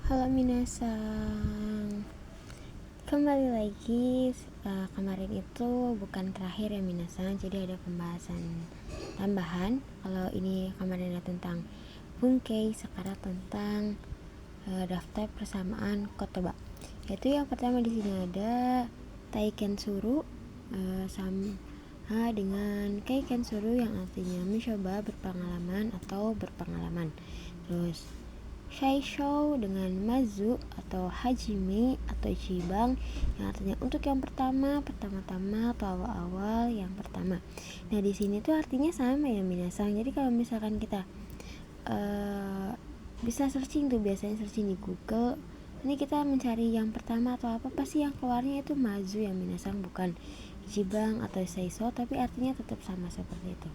Halo minasang, kembali lagi. Kemarin itu bukan terakhir ya minasang, jadi ada pembahasan tambahan. Kalau ini kemarin ada tentang Bunkei, sekarang tentang daftar persamaan kotoba. Yaitu yang pertama di sini ada Taikensuru sama dengan Kaikensuru yang artinya mencoba, berpengalaman atau berpengalaman. Terus Shaisho dengan Mazu atau Hajime atau Ichiban yang artinya untuk yang pertama-tama atau awal-awal yang pertama. Nah di sini tuh artinya sama ya minasang. Jadi kalau misalkan kita bisa searching tuh, biasanya searching di Google, ini kita mencari yang pertama atau apa, pasti yang keluarnya itu Mazu ya minasang, bukan Ichiban atau Seiso, tapi artinya tetap sama seperti itu.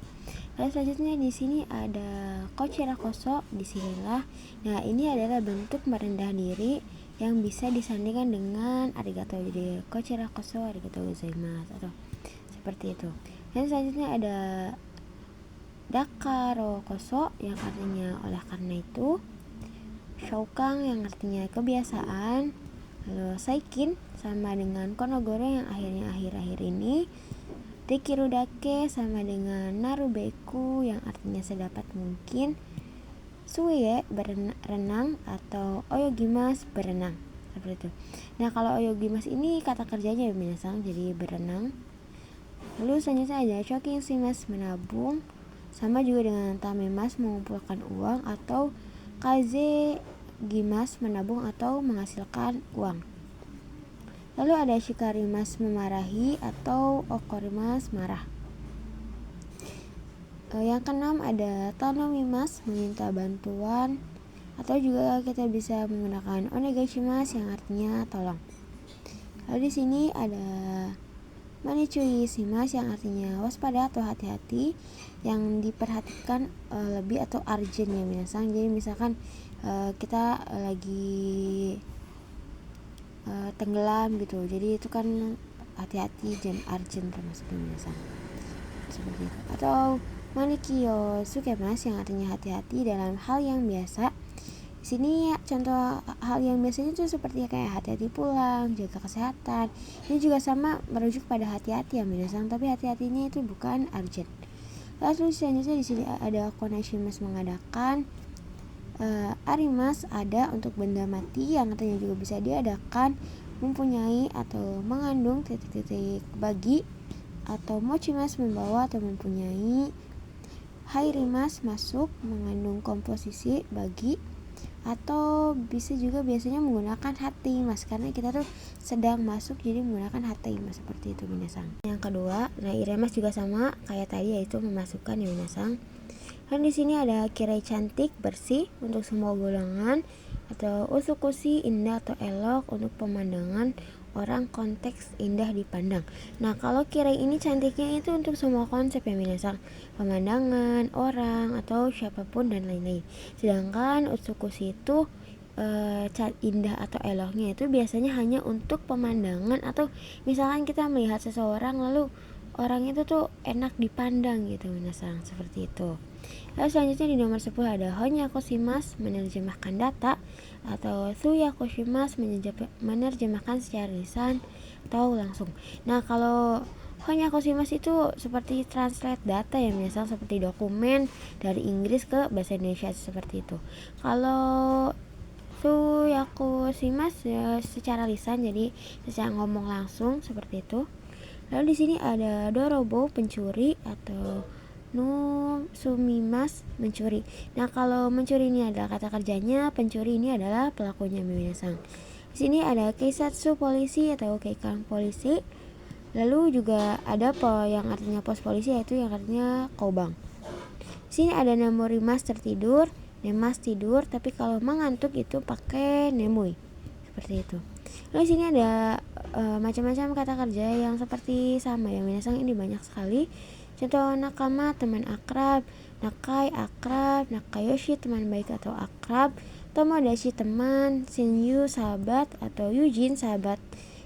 Lalu selanjutnya di sini ada kochirakoso, disinilah. Nah ini adalah bentuk merendah diri yang bisa disandingkan dengan arigato. Jadi kochirakoso arigato gozaimasu atau seperti itu. Dan selanjutnya ada dakaro koso yang artinya oleh karena itu. Shoukang yang artinya kebiasaan. Lalu saikin sama dengan konogoro yang akhirnya akhir-akhir ini. Dekirudake sama dengan narubeku yang artinya sedapat mungkin. Suye berenang atau oyogimas berenang, seperti itu. Nah kalau oyogimas ini kata kerjanya ya minasang, jadi berenang. Lalu selanjutnya ada choking shimas menabung, sama juga dengan tamemas mengumpulkan uang, atau kaze gimas menabung atau menghasilkan uang. Lalu ada shikarimas memarahi atau okorimas marah. Yang keenam ada tanomimas meminta bantuan, atau juga kita bisa menggunakan onegaishimasu yang artinya tolong. Lalu di sini ada manichui shimasu yang artinya waspada atau hati-hati, yang diperhatikan lebih atau urgent ya minasang. Jadi misalkan kita lagi tenggelam gitu, jadi itu kan hati-hati dan urgent termasuk minasang, seperti itu. Atau manikyo sukemas yang artinya hati-hati dalam hal yang biasa. Di sini contoh hal yang biasanya itu seperti kayak hati-hati pulang, jaga kesehatan. Ini juga sama merujuk pada hati-hati ya minasang, tapi hati-hatinya itu bukan urgent. Lalu selanjutnya di sini ada koneshimas mengadakan. Arimas ada untuk benda mati yang artinya juga bisa diadakan, mempunyai atau mengandung titik-titik bagi, atau mochimas membawa atau mempunyai. Hairimas masuk, mengandung komposisi bagi, atau bisa juga biasanya menggunakan hati mas, karena kita tuh sedang masuk jadi menggunakan hati mas, seperti itu minasang. Yang kedua, nah iremas juga sama kayak tadi, yaitu memasukkan ya minasang. Dan di sini ada kirai cantik, bersih untuk semua golongan, atau usukushi indah atau elok untuk pemandangan orang, konteks indah dipandang. Nah kalau kirai ini cantiknya itu untuk semua konsep ya minasang, pemandangan, orang, atau siapapun dan lain-lain. Sedangkan usukushi itu indah atau eloknya itu biasanya hanya untuk pemandangan, atau misalkan kita melihat seseorang lalu orang itu tuh enak dipandang gitu minasang, seperti itu. Lalu selanjutnya di nomor 10 ada Honyakoshimas menerjemahkan data, atau Tsuyakoshimas menerjemahkan secara lisan atau langsung. Nah kalau Honyakoshimas itu seperti translate data ya misal seperti dokumen dari Inggris ke bahasa Indonesia, seperti itu. Kalau Tsuyakoshimas ya secara lisan, jadi secara ngomong langsung, seperti itu. Lalu di sini ada dorobo pencuri, atau sumimas mencuri. Nah kalau mencuri ini adalah kata kerjanya, pencuri ini adalah pelakunya minasang. Di sini ada keisatsu polisi atau keikang polisi. Lalu juga ada yang artinya pos polisi, yaitu yang artinya kobang. Di sini ada namorimas tertidur, nemas tidur, tapi kalau mengantuk itu pakai nemui, seperti itu. Lalu di sini ada macam-macam kata kerja yang seperti sama ya minasang, ini banyak sekali. Contoh nakama teman akrab, nakai akrab, nakayoshi teman baik atau akrab, tomodachi teman, shinyu sahabat, atau yujin sahabat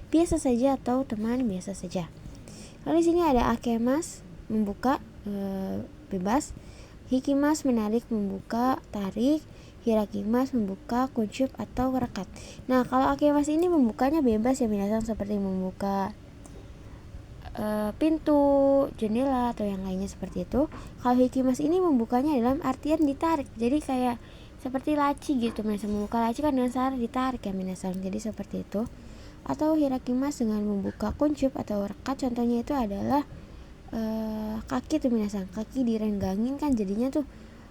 biasa saja atau teman biasa saja. Lalu di sini ada akemas membuka bebas, hikimas menarik membuka tarik, hirakimasu membuka kuncup atau rekat. Nah, kalau akemas ini membukanya bebas ya minasan, seperti membuka pintu, jendela atau yang lainnya seperti itu. Kalau hikimas ini membukanya dalam artian ditarik, jadi kayak seperti laci gitu, misalnya membuka laci kan dengan cara ditarik ya minasan, jadi seperti itu. Atau hirakimas dengan membuka kuncup atau rekat, contohnya itu adalah kaki tuh minasan, kaki direnggangin kan jadinya tuh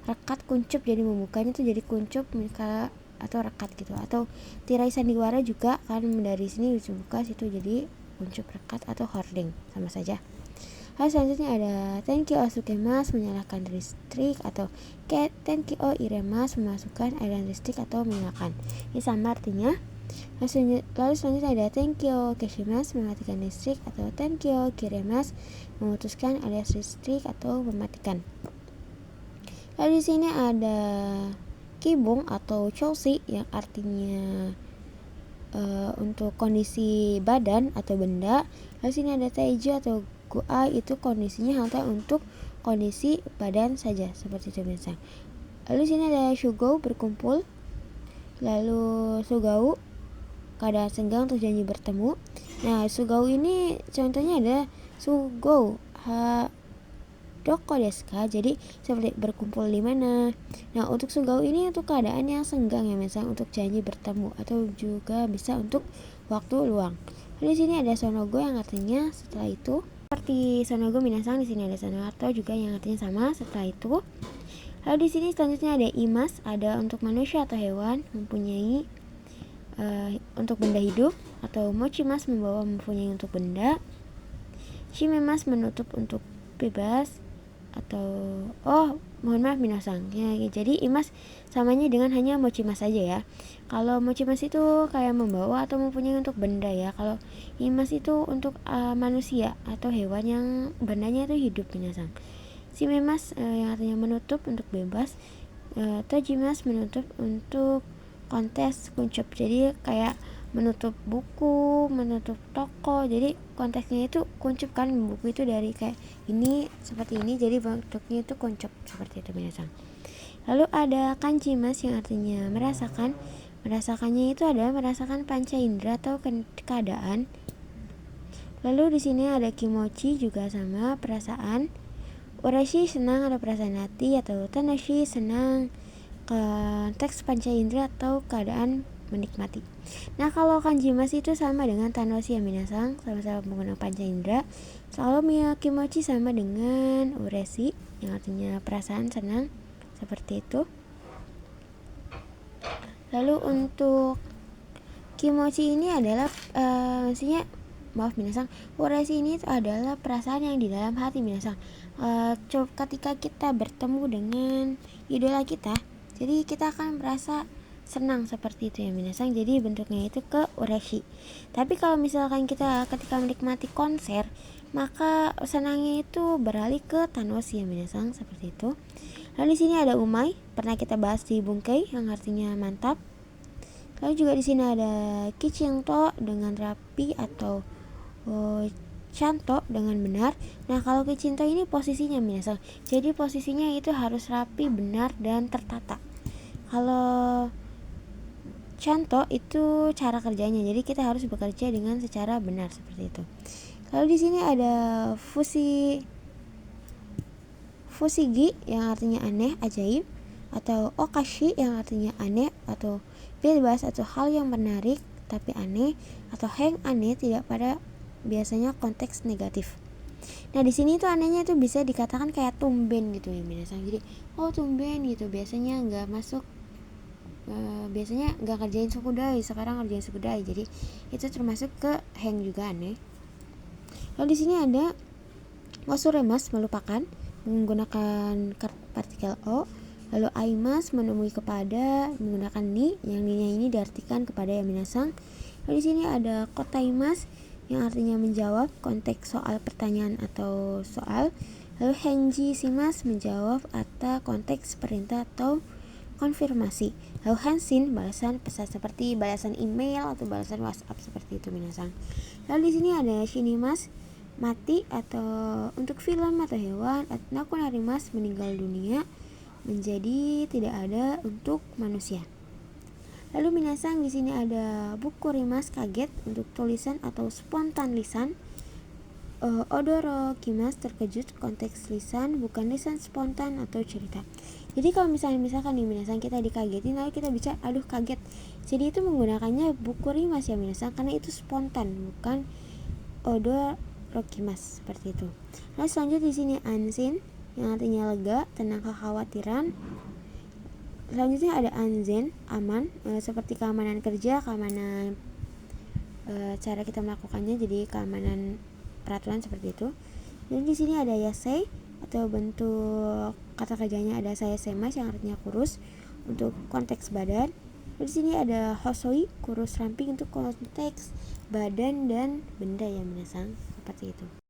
rekat kuncup, jadi membukanya tuh jadi kuncup atau rekat gitu. Atau tirai sandiwara juga kan dari sini dibuka, situ jadi kuncup, rekat atau hording, sama saja. Lalu selanjutnya ada tenki o sukemas, menyalakan listrik, atau tenki o iremas, memasukkan aliran listrik atau menyalakan. Ini sama artinya. Lalu selanjutnya ada tenki o keshimas, mematikan listrik, atau tenki o kiremas, memutuskan aliran listrik atau mematikan. Lalu di sini ada kibung atau choshi yang artinya untuk kondisi badan atau benda. Lalu sini ada taiji atau guai, itu kondisinya hanya untuk kondisi badan saja, seperti itu misalnya. Lalu sini ada shugou, berkumpul. Lalu sugau, keadaan senggang atau janji bertemu. Nah, sugau ini contohnya ada sugou doko desu ka, jadi seperti berkumpul di mana. Nah, untuk sugau ini untuk keadaan yang senggang ya, misalnya untuk janji bertemu, atau juga bisa untuk waktu luang. Di sini ada sonogo yang artinya setelah itu, seperti sonogo minasang. Di sini ada sonoarto juga yang artinya sama, setelah itu. Lalu di sini selanjutnya ada imas, ada untuk manusia atau hewan, mempunyai untuk benda hidup. Atau mochimas, membawa, mempunyai untuk benda. Shimemas, menutup untuk bebas. Atau mohon maaf minasang ya, jadi imas samanya dengan hanya mochimas saja ya. Kalau mochimas itu kayak membawa atau mempunyai untuk benda ya. Kalau imas itu untuk manusia atau hewan yang bendanya itu hidup minasang. Shimemas yang artinya menutup untuk bebas. Tojimas, menutup untuk kontes kuncup, jadi kayak menutup buku, menutup toko, jadi konteksnya itu kuncup kan, buku itu dari kayak ini seperti ini, jadi bentuknya itu kuncup seperti itu minasang. Lalu ada kanjimas yang artinya merasakan. Merasakannya itu adalah merasakan panca indera atau keadaan. Lalu di sini ada kimochi juga sama, perasaan. Urashi, senang atau perasaan hati. Atau tanashi, senang, konteks panca indera atau keadaan menikmati. Nah, kalau kanjimas itu sama dengan tanoshi ya minasang, sama-sama menggunakan panca indera. Kalau kimochi sama dengan ureshi yang artinya perasaan senang, seperti itu. Lalu untuk kimochi ini adalah maksudnya maaf minasang, ureshi ini adalah perasaan yang di dalam hati minasang. Ketika kita bertemu dengan idola kita, jadi kita akan merasa senang seperti itu ya minasang, jadi bentuknya itu ke ureshi. Tapi kalau misalkan kita ketika menikmati konser, maka senangnya itu beralih ke tanoshi ya minasang, seperti itu. Lalu di sini ada umai, pernah kita bahas di bungkei yang artinya mantap. Lalu juga di sini ada kichinto dengan rapi, atau canto dengan benar. Nah, kalau kichinto ini posisinya minasang, jadi posisinya itu harus rapi, benar, dan tertata. Kalau canto itu cara kerjanya, jadi kita harus bekerja dengan secara benar seperti itu. Lalu di sini ada fusigi yang artinya aneh, ajaib. Atau okashi yang artinya aneh atau bebas atau hal yang menarik tapi aneh. Atau heng, aneh, tidak pada biasanya konteks negatif. Nah, di sini tuh anehnya itu bisa dikatakan kayak tumben gitu ya minasang. Jadi tumben gitu, biasanya nggak masuk, biasanya nggak kerjain sukudai, sekarang kerjain sukudai, jadi itu termasuk ke heng juga aneh. Lalu di sini ada wasuremas, melupakan, menggunakan partikel o. Lalu aimas, menemui kepada, menggunakan ni, yang ni-nya ini diartikan kepada ya minasang. Lalu di sini ada kotaimas yang artinya menjawab, konteks soal pertanyaan atau soal. Lalu henji simas, menjawab atau konteks perintah atau konfirmasi. Lalu hansin, balasan pesan seperti balasan email atau balasan WhatsApp, seperti itu minasang. Lalu di sini ada shinimas, mati atau untuk film atau hewan. Nakunarimas, meninggal dunia. menjadi tidak ada untuk manusia. Lalu minasang, di sini ada bukurimas, kaget, untuk tulisan atau spontan lisan. Odorokimas, terkejut, konteks lisan, bukan lisan spontan atau cerita. Jadi kalau misalkan nih minasang, kita dikagetin lalu kita bicara aduh kaget, jadi itu menggunakannya bukurimas ya minasang, karena itu spontan, bukan odorokimas, seperti itu. Nah selanjutnya di sini ansin, yang artinya lega, tenang, kekhawatiran. Selanjutnya ada anzen, aman, seperti keamanan kerja, keamanan cara kita melakukannya, jadi keamanan peraturan seperti itu. Dan di sini ada yasei, atau bentuk kata kerjanya ada saya semas yang artinya kurus untuk konteks badan. Di sini ada hosoi, kurus ramping, untuk konteks badan dan benda ya minasang, seperti itu.